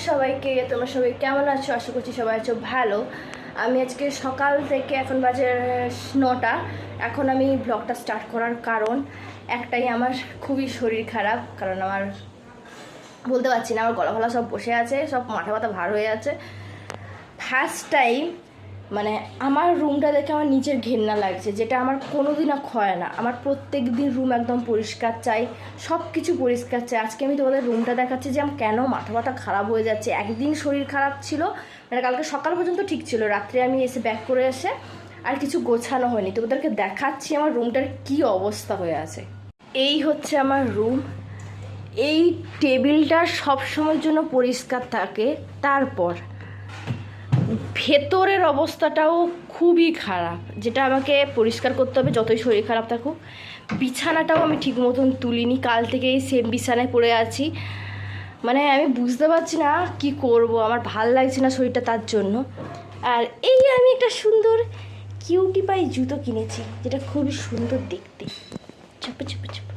সবাইকে, তোমরা সবাই কেমন আছো? আশা করছি সবাই আছো ভালো। আমি আজকে সকাল থেকে এখন বাজে 9টা। এখন আমি ব্লগটা স্টার্ট করার কারণ একটাই, আমার খুবই শরীর খারাপ। কারণ আমার বলতে পারছি না, আমার গলা সব বসে আছে, সব মাথা ব্যথা ভার হয়ে আছে। ফার্স্ট টাইম মানে আমার রুমটা দেখে আমার নিচের ঘেন্না লাগছে, যেটা আমার কোনো দিন হয় না। আমার প্রত্যেক দিন রুম একদম পরিষ্কার চাই, সব কিছু পরিষ্কার চাই। আজকে আমি তোমাদের রুমটা দেখাচ্ছি যে আমার কেন মাথা ব্যথা খারাপ হয়ে যাচ্ছে। একদিন শরীর খারাপ ছিল, মানে কালকে সকাল পর্যন্ত ঠিক ছিল, রাত্রে আমি এসে ব্যাক করে এসে আর কিছু গোছানো হয়নি। তোমাদেরকে দেখাচ্ছি আমার রুমটার কি অবস্থা হয়ে আছে। এই হচ্ছে আমার রুম। এই টেবিলটা সবসময়ের জন্য পরিষ্কার থাকে। তারপর ভেতরের অবস্থাটাও খুবই খারাপ, যেটা আমাকে পরিষ্কার করতে হবে যতই শরীর খারাপ থাকুক। বিছানাটাও আমি ঠিক মতন তুলিনি, কাল থেকেই সেম বিছানায় পড়ে আছি। মানে আমি বুঝতে পারছি না কি করব, আমার ভাল লাগছে না শরীরটা, তার জন্য। আর এই আমি একটা সুন্দর কিউটি পাই জুতো কিনেছি, যেটা খুবই সুন্দর দেখতে। চাপা চাপা চাপা।